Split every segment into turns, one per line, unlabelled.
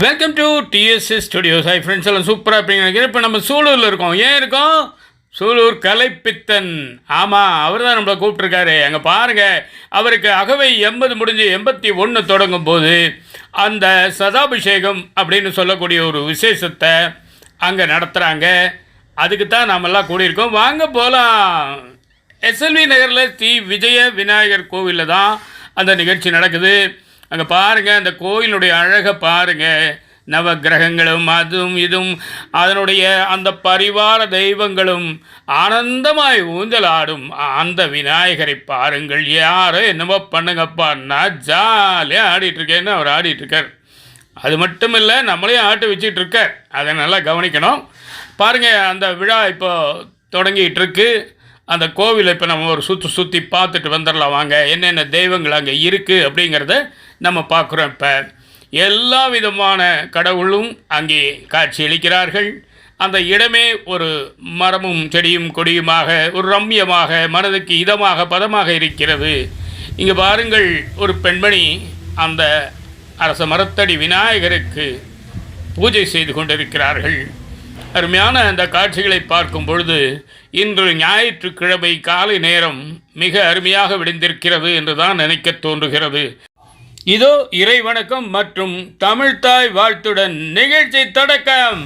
Welcome to TDS studios. Hi friends, எல்லாம் சூப்பராக இருப்பீங்க நினைக்கிறேன். இப்போ நம்ம சூலூரில் இருக்கோம். ஏன் இருக்கோம்? சூலூர் கலைப்பித்தன். ஆமாம், அவர் தான் நம்மளை கூப்பிட்ருக்காரு. அங்கே பாருங்கள், அவருக்கு அகவை 80 முடிஞ்சு 81 தொடங்கும் போது அந்த சதாபிஷேகம் அப்படின்னு சொல்லக்கூடிய ஒரு விசேஷத்தை அங்கே நடத்துகிறாங்க. அதுக்கு தான் நாமெல்லாம் கூடியிருக்கோம். வாங்க போகலாம். எஸ்எல்வி நகரில் ஸ்ரீ விஜய விநாயகர் கோவிலில் தான் அந்த நிகழ்ச்சி நடக்குது. அங்கே பாருங்கள், அந்த கோயிலுடைய அழகை பாருங்கள். நவ கிரகங்களும் அதுவும் இதுவும் அதனுடைய அந்த பரிவார தெய்வங்களும் ஆனந்தமாய் ஊஞ்சலாடும் அந்த விநாயகரை பாருங்கள். யாரோ என்னமோ பண்ணுங்கப்பா, நான் ஜாலியாக ஆடிட்டுருக்கேன்னு அவர் ஆடிட்டுருக்கார். அது மட்டும் இல்லை, நம்மளையும் ஆட்டு வச்சிட்ருக்கார். அதை நல்லா கவனிக்கணும். பாருங்கள், அந்த விழா இப்போ தொடங்கிட்டு இருக்கு. அந்த கோவிலை இப்போ நம்ம ஒரு சுற்றி பார்த்துட்டு வந்துடலாம். வாங்க, என்னென்ன தெய்வங்கள் அங்கே இருக்குது அப்படிங்கிறத நம்ம பார்க்குறோம். இப்போ எல்லா விதமான கடவுளும் அங்கே காட்சியளிக்கிறார்கள். அந்த இடமே ஒரு மரமும் செடியும் கொடியுமாக ஒரு ரம்யமாக மனதுக்கு இதமாக பதமாக இருக்கிறது. இங்கே பாருங்கள், ஒரு பெண்மணி அந்த அரச மரத்தடி விநாயகருக்கு பூஜை செய்து கொண்டிருக்கிறார்கள். அருமையான அந்த காட்சிகளை பார்க்கும் பொழுது இன்று ஞாயிற்றுக்கிழமை காலை நேரம் மிக அருமையாக விடிந்திருக்கிறது என்று தான் நினைக்க தோன்றுகிறது. இதோ இறைவணக்கம் மற்றும் தமிழ்தாய் வாழ்த்துடன் நிகழ்ச்சி தொடக்கம்.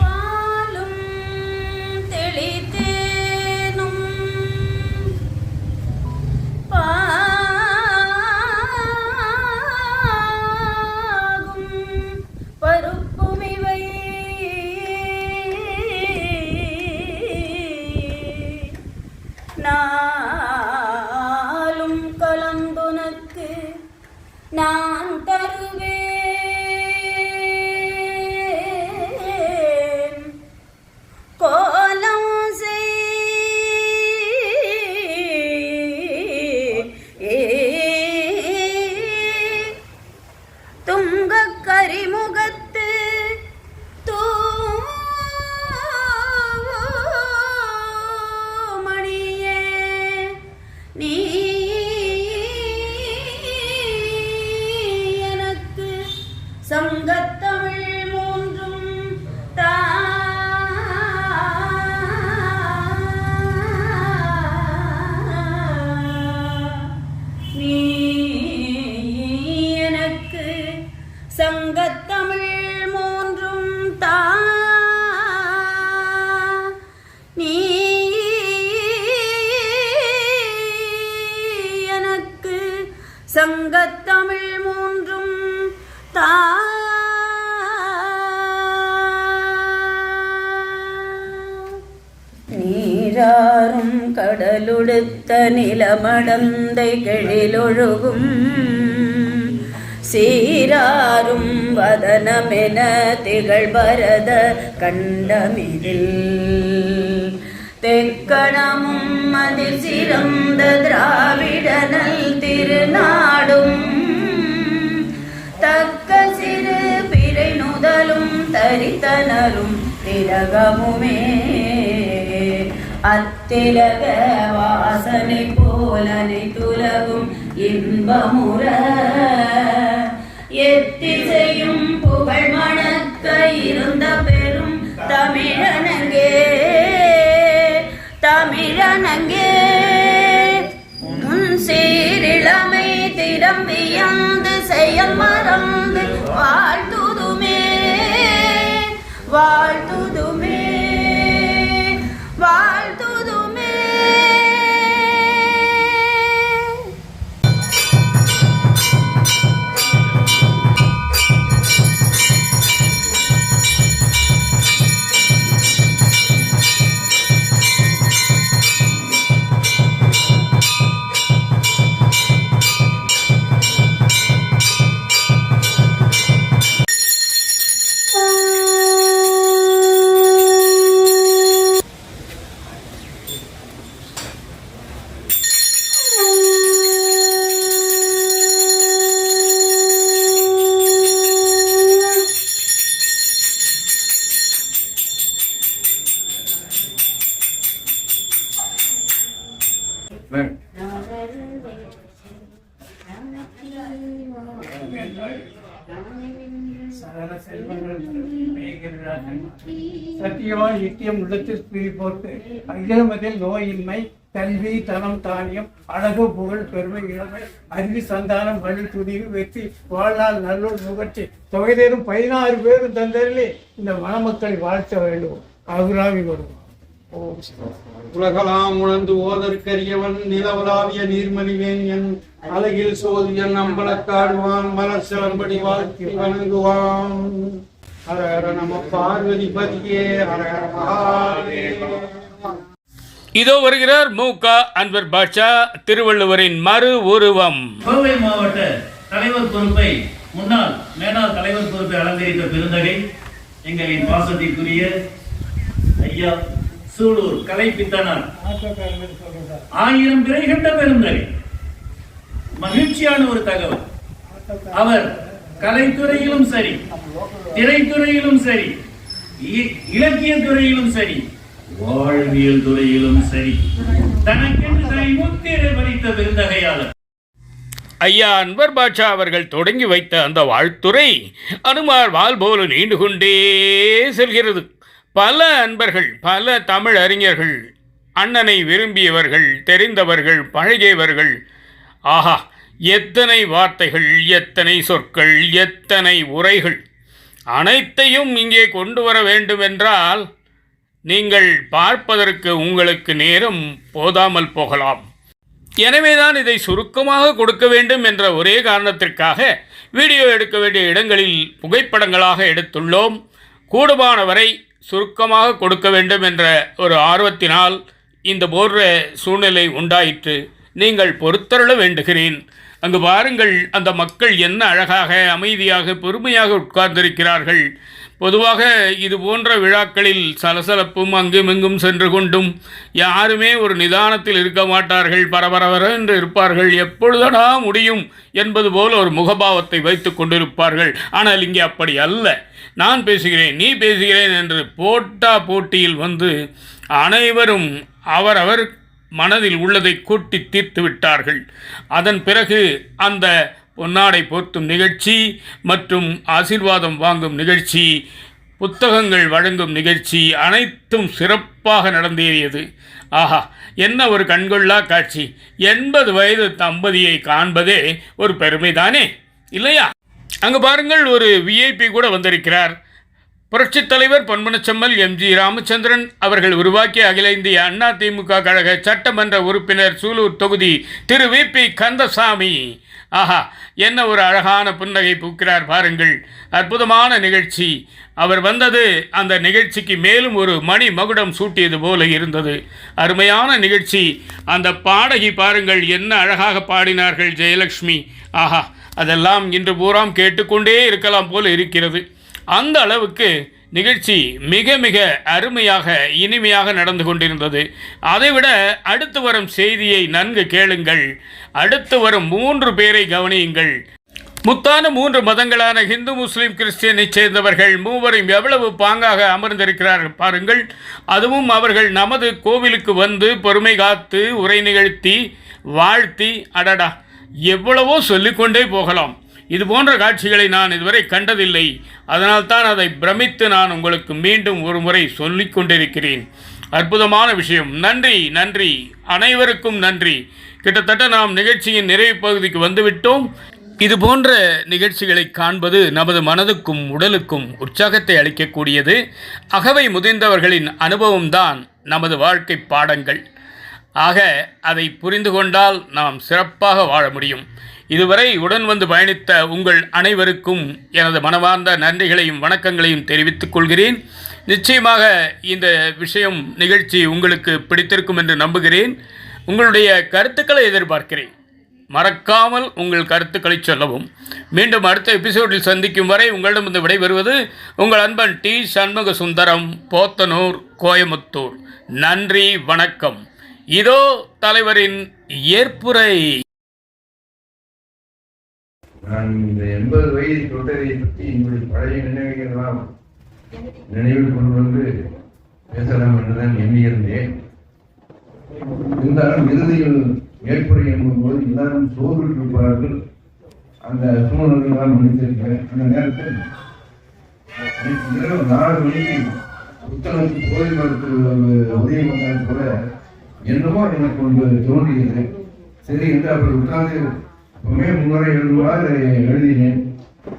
நாளும் கலந்துனக்கு நான் தருவேன். கோலம் துங்க கரிமுகத்து நீ எனக்கு சங்கத்தமிழ் மூன்றும் தா. நீ எனக்கு சங்கத்தமிழ் மூன்றும் தா. நீ சங்கத்தமிழ் மூன்றும் தா. நீராறும் கடலுடுத்த நிலமடந்தை கெழிலொழுகும் சீராறும் வதனமென திகழ் பரத கண்டமிதில் தெக்கணமும் அதில் சிறந்த திராவிடனல் திருநாடும் தக்க சிறு பிறை நுதலும் தரித்தனரும் திலகமுமே அத்திலக வாசனை போலனை துலகும் இன்பமுற எத்திசையும் புகழ் மணக்க இருந்த பெரும் தமிழனங்கே தமிழனங்கே முன் சீரிழமை திறம்பியந்து செயல் மறந்து வாழ்த்துதுமே வாழ்த்துதுமே வாழ்த்துதுமே.
சத்தியவான் நித்தியம் உள்ளத்தில் பிரி போட்டு அகிலமதில் நோயின்மை கல்வி தனம் தானியம் அழகு புகழ் பெருமை இளமை அறிவு சந்தானம் வழி துணிவு வெற்றி வாழ்நாள் நல்லூர் நுகர்ச்சி தொகைதேரும் 16 பேரும் தந்தரிலே இந்த மணமக்களை வாழ்த்த வேண்டும். அகுராவி வருவோம்.
உலகலாம் உணர்ந்து ஓதற்கரியவன் நிலவலாவிய நீர்மணிவேன் என் அழகில் சோதியன் அம்பலத்தாடுவான் மலர் சிலம்படி வாழ்க்கை வணங்குவான். ஹர ஹர நம பார்வதி பதியே ஹர ஹர மகாதேவா.
இதோ வருகிறார் மு.க. அன்வர் பாட்ஷா, திருவள்ளுவரின் மறு உருவம்.
கோவை மாவட்ட தலைவர் பொறுப்பை முன்னாள் மேலாள் தலைவர் பொறுப்பை அலங்கரித்த பெருந்தகை எங்களின் பாசத்திற்குரிய ஐயா சூலூர் கலைப்பித்தனார் 1000 பிறை கண்ட பெருந்தகை. மகிழ்ச்சியான ஒரு தகவல். அவர் கலைத்துறையிலும் சரி, திரைத்துறையிலும் சரி, இலக்கிய துறையிலும் சரி, வாழ்வியல் துறையிலும் சரி, தனக்கென்று தனி முத்திரை பதித்த பெருந்தகையாளர்
ஐயா அன்வர் பாட்ஷா அவர்கள் தொடங்கி வைத்த அந்த வாழ்த்துறை அனுமார் வாள் போல நீண்டு கொண்டே செல்கிறது. பல அன்பர்கள், பல தமிழ் அறிஞர்கள், அண்ணனை விரும்பியவர்கள், தெரிந்தவர்கள், பழகியவர்கள், ஆஹா எத்தனை வார்த்தைகள், எத்தனை சொற்கள், எத்தனை உரைகள், அனைத்தையும் இங்கே கொண்டு வர வேண்டுமென்றால் நீங்கள் பார்ப்பதற்கு உங்களுக்கு நேரம் போதாமல் போகலாம். எனவேதான் இதை சுருக்கமாக கொடுக்க வேண்டும் என்ற ஒரே காரணத்திற்காக வீடியோ எடுக்க வேண்டிய இடங்களில் புகைப்படங்களாக எடுத்துள்ளோம். கூடுமானவரை சுருக்கமாக கொடுக்க வேண்டும் என்ற ஒரு ஆர்வத்தினால் இந்த போன்ற சூழ்நிலை உண்டாயிற்று. நீங்கள் பொறுத்தருள வேண்டுகிறேன். அங்கு பாருங்கள், அந்த மக்கள் என்ன அழகாக அமைதியாக பொறுமையாக உட்கார்ந்திருக்கிறார்கள். பொதுவாக இது போன்ற விழாக்களில் சலசலப்பும் அங்குமெங்கும் சென்று கொண்டும் யாருமே ஒரு நிதானத்தில் இருக்க மாட்டார்கள். பரபரவர என்று இருப்பார்கள். எப்பொழுதடா முடியும் என்பது போல ஒரு முகபாவத்தை வைத்து கொண்டிருப்பார்கள். ஆனால் இங்கே அப்படி அல்ல. நான் பேசுகிறேன், நீ பேசுகிறேன் என்று போட்டியில் வந்து அனைவரும் அவரவர் மனதில் உள்ளதை கூட்டி தீர்த்து விட்டார்கள். அதன் பிறகு அந்த பொன்னாடை போர்த்தும் நிகழ்ச்சி மற்றும் ஆசீர்வாதம் வாங்கும் நிகழ்ச்சி, புத்தகங்கள் வழங்கும் நிகழ்ச்சி அனைத்தும் சிறப்பாக நடந்தேறியது. ஆஹா, என்ன ஒரு கண்கொள்ளா காட்சி! 80 வயது தம்பதியை காண்பதே ஒரு பெருமைதானே, இல்லையா? அங்கு பாருங்கள், ஒரு விஐபி கூட வந்திருக்கிறார். புரட்சித் தலைவர் பொன்மனச்செம்மல் எம்.ஜி. ராமச்சந்திரன் அவர்கள் உருவாக்கிய அகில இந்திய அண்ணா திமுக கழக சட்டமன்ற உறுப்பினர் சூலூர் தொகுதி திரு வி.பி. கந்தசாமி. ஆஹா, என்ன ஒரு அழகான புன்னகை பூக்கிறார் பாருங்கள். அற்புதமான நிகழ்ச்சி. அவர் வந்தது அந்த நிகழ்ச்சிக்கு மேலும் ஒரு மணி மகுடம் சூட்டியது போல இருந்தது. அருமையான நிகழ்ச்சி. அந்த பாடகி பாருங்கள், என்ன அழகாக பாடினார்கள், ஜெயலட்சுமி. ஆஹா, அதெல்லாம் இன்று பூராம் கேட்டுக்கொண்டே இருக்கலாம் போல இருக்கிறது. அந்த அளவுக்கு நிகழ்ச்சி மிக மிக அருமையாக இனிமையாக நடந்து கொண்டிருந்தது. அதைவிட அடுத்து வரும் செய்தியை நன்கு கேளுங்கள். அடுத்து வரும் 3 பேரை கவனியுங்கள். முத்தான 3 மதங்களான ஹிந்து, முஸ்லீம், கிறிஸ்டியனை சேர்ந்தவர்கள் மூவரும் எவ்வளவு பாங்காக அமர்ந்திருக்கிறார்கள் பாருங்கள். அதுவும் அவர்கள் நமது கோவிலுக்கு வந்து பொறுமை காத்து உரை நிகழ்த்தி வாழ்த்தி, அடடா எவ்வளவோ சொல்லிக்கொண்டே போகலாம். இது போன்ற காட்சிகளை நான் இதுவரை கண்டதில்லை. அதனால்தான் அதை பிரமித்து நான் உங்களுக்கு மீண்டும் ஒரு முறை சொல்லிக் கொண்டிருக்கிறேன். அற்புதமான விஷயம். நன்றி, நன்றி, அனைவருக்கும் நன்றி. கிட்டத்தட்ட நாம் நிகழ்ச்சியின் நிறைவு பகுதிக்கு வந்துவிட்டோம். இது போன்ற நிகழ்ச்சிகளை காண்பது நமது மனதுக்கும் உடலுக்கும் உற்சாகத்தை அளிக்கக்கூடியது. அகவை முதிர்ந்தவர்களின் அனுபவம்தான் நமது வாழ்க்கை பாடங்கள். ஆக அதை புரிந்து கொண்டால் நாம் சிறப்பாக வாழ முடியும். இதுவரை உடன் வந்து பயணித்த உங்கள் அனைவருக்கும் எனது மனமார்ந்த நன்றிகளையும் வணக்கங்களையும் தெரிவித்துக் கொள்கிறேன். நிச்சயமாக இந்த விஷயம் நிகழ்ச்சி உங்களுக்கு பிடித்திருக்கும் என்று நம்புகிறேன். உங்களுடைய கருத்துக்களை எதிர்பார்க்கிறேன். மறக்காமல் உங்கள் கருத்துக்களை சொல்லவும். மீண்டும் அடுத்த எபிசோடில் சந்திக்கும் வரை உங்களிடமிருந்து விடைபெறுவது உங்கள் அன்பன் டி. சண்முக சுந்தரம், போத்தனூர், கோயமுத்தூர். நன்றி, வணக்கம். இதோ தலைவரின் ஏற்புரை.
நான் இந்த 80 வயது தொட்டதை பற்றி என்னுடைய பழைய நினைவுகளெல்லாம் நினைவில் கொண்டு வந்து பேசலாம் என்றுதான் எண்ணியிருந்தேன். இருந்தாலும் இறுதியில் ஏற்புரை என்பது எல்லாரும் சோர்வு இருப்பார்கள். அந்த சூழ்நிலையெல்லாம் முடித்திருக்கிறேன். அந்த நேரத்தில் இரவு 4 மணிக்கு புத்தகத்து கோயில் மரத்தில் உதயம் வந்தால் கூட என்னமோ எனக்கு ஒன்று தோன்றியது. சரி என்று அப்படி உட்கார்ந்து முன்னுரை எழுதுவார் எழுதினேன்.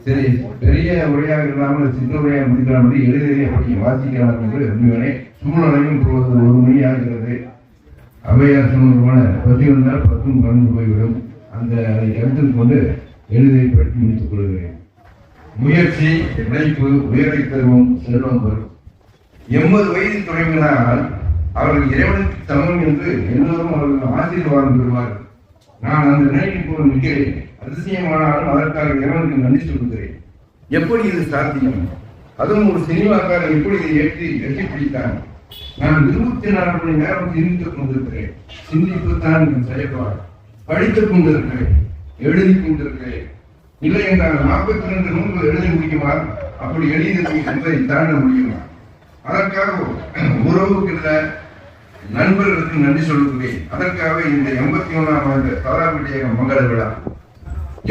சரி, பெரிய உரையாக இல்லாமல் சின்ன உரையாக முடிக்கலாம் என்று எழுதியே அப்படி வாசிக்கலாம் என்று எண்ணுவனே. சூழ்நிலையும் இப்பொழுது 1 மணி ஆகிறது. அவையார் சொன்னதுமான 10 வந்தால் 10 கடந்து போய்விடும். அதை கருத்தில் கொண்டு எழுதியை பற்றி முடித்துக் கொள்கிறேன். முயற்சி, உழைப்பு, உயரை தருவோம், செல்வம் வரும். 80 வயதில் தொடங்கினால் அவர்கள் இறைவனுக்கு சமம் என்று எல்லோரும் அவர்கள் ஆசீர்வாதம் பெறுவார்கள். நான் அந்த நிலையில் போல் நிற்கிறேன். அதிசயமானாலும் அதற்காக இறைவனுக்கு நன்றி சொல்கிறேன். எப்படி இது சாத்தியம்? அதுவும் ஒரு சினிமாக்காரர் எப்படி இதை எட்டி பிடித்தான்? நான் 24 மணி நேரம் சிந்தித்துக் கொண்டிருக்கிறேன். சிந்திப்புத்தான் என் செயல்பாடு. படித்துக் கொண்டிருக்கிறேன், எழுதி கொண்டிருக்கிறேன். இல்லை என்றால் 42 நூல்கள் எழுத முடியுமா? அப்படி எழுதி என்பதை தாண்ட முடியுமா? அதற்காக உறவுக்கு நண்பர்களுக்கு நன்றி சொல்லுகிறேன். அதற்காக இந்த 81ஆம் ஆண்டு தாராபுட்டிய மங்கள விழா.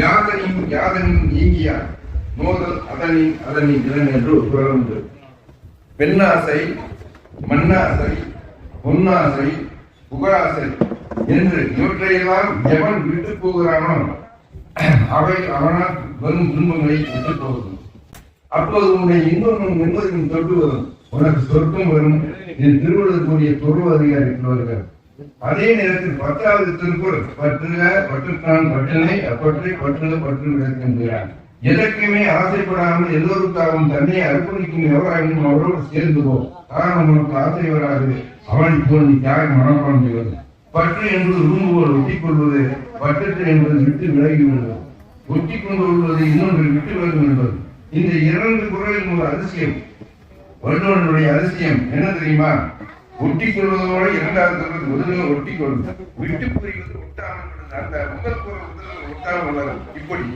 யாதனின் நீங்கியா மோதல் அதனின் இளன் என்று ஒரு குரல் உண்டு. பெண்ணாசை, மண்ணாசை, பொன்னாசை, புகழாசை என்று இவற்றையெல்லாம் எவன் விட்டு போகிறானோ அவை அவனால் வரும் துன்பங்களை விட்டு போகும். அப்போது உன்னை இன்னொன்றும் நிம்மதியும் தொட்டு வரும். உனக்கு சொர்க்கம் வரும். இது திருவள்ளுவர் கூடிய பொருள் அதிகாரி சொல்வார்கள். அதே நேரத்தில் 10வது திருக்குறள் பற்றுக பற்றுத்தான் பற்றினை அப்பற்றை பற்றுக பற்று விளக்குகிறார். எதற்குமே ஆசைப்படாமல் எல்லோருக்காகவும் தன்னை அர்ப்பணிக்கும் எவராகவும் அவரோடு சேர்ந்துவோம். காரணம் உனக்கு ஆசை வராது. அவனை போல் நீ தியாக மனப்பான் செய்வது. பற்று என்பது விரும்புவோர் ஒட்டிக் கொள்வது, பற்றற்று என்பது விட்டு விலகி விடுவது. ஒட்டிக் கொண்டு கொள்வது இன்னொன்று விட்டு விலகும் என்பது. இந்த 2 குறளின் ஒரு அதிசயம், வள்ளுவனுடைய அதிசயம் என்ன தெரியுமா? ஒட்டிக் கொள்வதோடு 2வது முதலில் ஒட்டிக் கொள்வது, விட்டு புரிவது ஒட்டாமல். அந்த முதல் குறள் ஒட்டாமல் வளரும். இப்படி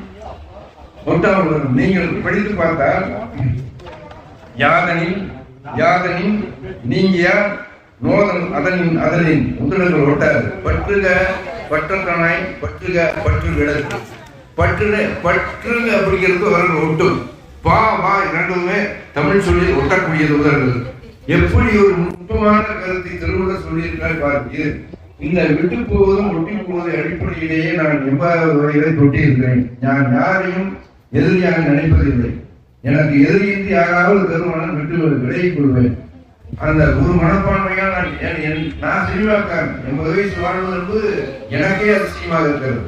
ஒட்டாமல் வரும். நீங்கள் படித்து பார்த்தால் யாதனின் நீங்கியா நோதல் அதனின் முதல்கள் ஒட்டாது. பற்றுக பற்றத்தனாய் பற்றுக பற்று விளக்கு. பற்றுக அப்படிங்கிறது அவர்கள் ஒட்டும். பா 2மே தமிழ் சொல்லி ஒட்டக்கூடியது உதர்கள். எப்படி ஒரு நுட்பமான கருத்தை திருவள்ளுவர் சொல்லியிருக்கார் பாருங்கள். இந்த விட்டு போவதும் ஒட்டி போவதை அடிப்படையிலேயே நான் 80வது வரையிலே தொட்டியிருக்கிறேன். நான் யாரையும் எதிரியாக நினைப்பதில்லை. எனக்கு எதிரியின்றி யாராவது பெருமானம் விட்டு விலகிக் கொள்வேன். அந்த ஒரு மனப்பான்மையால் நான் சினிமாக்காரன் 80 வயசு வாழ்வது என்பது எனக்கே அதிசயமாக இருக்கிறது.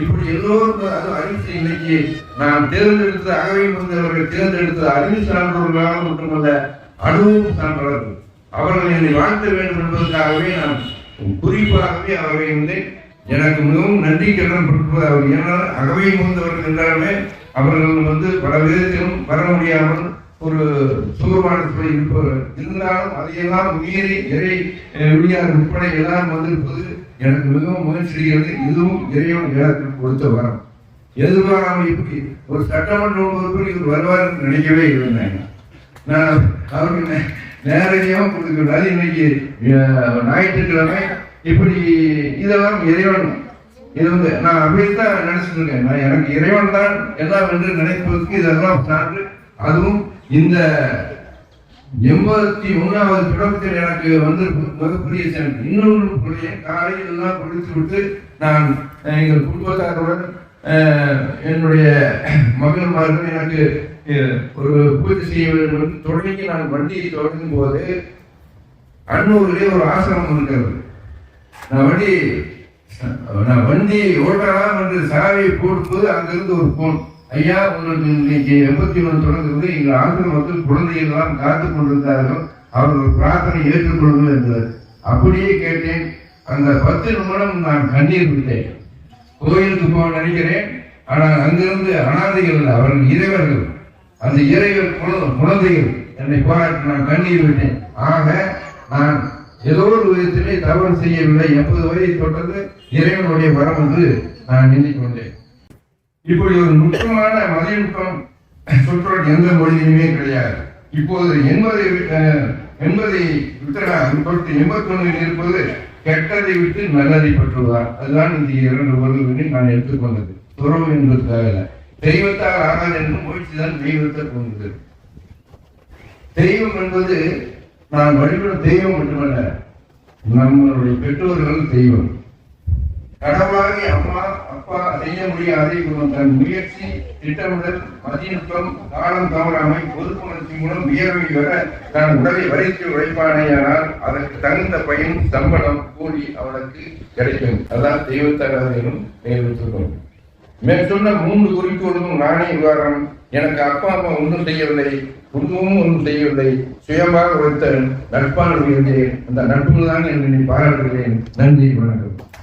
இப்படி எல்லோருக்கும் அது அறிவிச்சு இன்னைக்கு நான் தேர்ந்தெடுத்த அகவை வந்தவர்கள் தேர்ந்தெடுத்த அறிவு சான்றவர்களாக மட்டுமல்ல அனுபவம் சான்றவர்கள். அவர்கள் என்னை வாழ்த்த வேண்டும் என்பதற்காகவே நான் குறிப்பாகவே அவர்களை வந்து எனக்கு மிகவும் நன்றி கடன் பட்டுவது அவர். ஏன்னால் அகவை வந்தவர்கள் என்றாலுமே அவர்கள் வந்து பல விதத்திலும் வர முடியாமல் ஒரு சுகமான சூழல் இருப்பவர்கள். இருந்தாலும் அதையெல்லாம் மீறி இறை விழியார் உட்பட எல்லாம் வந்திருப்பது எனக்கு மிகவும் முயற்சிக்கிறது. இதுவும் இறைவன் எனக்கு கொடுத்த வரம். எதிர்பாராமல் இப்படி ஒரு சட்டமன்ற உறுப்பினர் இவர் வருவார் நினைக்கவே இல்லை. நான் அவருக்கு நேரடியாக கொடுத்துக்கிறாரு. இன்னைக்கு ஞாயிற்றுக்கிழமை இப்படி இதெல்லாம் இறைவன் இது வந்து நான் அப்படித்தான் நினைச்சிட்டு இருக்கேன். நான் எனக்கு இறைவன் தான் எல்லாம் என்று நினைப்பதற்கு இதெல்லாம் சான்று. அதுவும் இந்த 81வது பிறப்பத்தில் எனக்கு வந்து மிகப்பெரிய சேர்ந்து இன்னொரு காலையில் எல்லாம் குடித்து விட்டு நான் எங்கள் குடும்பத்தாருடன் என்னுடைய மகன்மார்கள் எனக்கு ஒரு பூஜை செய்ய வேண்டும் என்று தொடங்கி நான் வண்டியை தொடங்கும் போது அன்னூரிலே ஒரு ஆசிரமம் இருக்கிறது. நான் வண்டி ஓட்டலாம் என்று சாவியை போடும்போது அங்கிருந்து ஒரு போன், ஐயா உங்களுக்கு இன்னைக்கு 81 தொடங்குறது எங்கள் ஆசிரமத்தில் குழந்தைகள் எல்லாம் காத்துக் கொண்டிருந்தார்கள், அவர்கள் பிரார்த்தனை ஏற்றுக்கொள்ளுங்கள் என்றார். அப்படியே கேட்டேன். அந்த 10 நிமிடம் நான் கண்ணீர் விட்டேன். கோயிலுக்கு போக நினைக்கிறேன். ஆனால் அங்கிருந்து அனாதைகள் இல்லை, அவர்கள் இறைவர்கள். அந்த இறைவர் குழந்தைகள் என்னை பாராட்டி நான் கண்ணீர் விட்டேன். ஆக நான் ஏதோ ஒரு விதத்திலே தவறு செய்யவில்லை. 80 வயதை தொட்டது இறைவனுடைய வரம் என்று நான் எண்ணிக்கொண்டேன். இப்படி ஒரு நுட்பமான மதிநுட்பம் சொற்றொடர் எந்த மொழியிலுமே கிடையாது. இப்போது 80 விட்டு 81 இருப்பது கெட்டதை விட்டு நல்லதை பற்றுவதால். அதுதான் இந்த 2 வருடங்களில் நான் எடுத்துக்கொண்டது. துறவு என்பதற்காக தெய்வத்தால் ஆகாது என்று முயற்சிதான் தெய்வத்தை கொண்டது. தெய்வம் என்பது நான் வழிபடும் தெய்வம் மட்டுமல்ல, நம்மளுடைய பெற்றோர்கள் தெய்வம். கடவுளாகி அம்மா அப்பா செய்ய முடியாது தன் முயற்சி, திட்டமிடல், மதிநுட்பம், காலம் தவறாமை, பொறுப்புணர்ச்சி மூலம் உயர்வை வர தன் உடலை வரைத்து உழைப்பானேயானால் அதற்கு தகுந்த பயன், சம்பளம், கூலி அவனுக்கு கிடைக்கும். அதான் தெய்வத்தகவலும் தெரிவித்திருக்கும். மேற்சொன்ன 3 குறிக்கோளும் நானே உதாரணம். எனக்கு அப்பா அம்மா ஒன்றும் செய்யவில்லை, குடும்பமும் ஒன்றும் செய்யவில்லை, சுயமாக உழைத்த நட்பான உயர்ந்தேன். அந்த நட்புதான் என்று பாராட்டுகிறேன். நன்றி, வணக்கம்.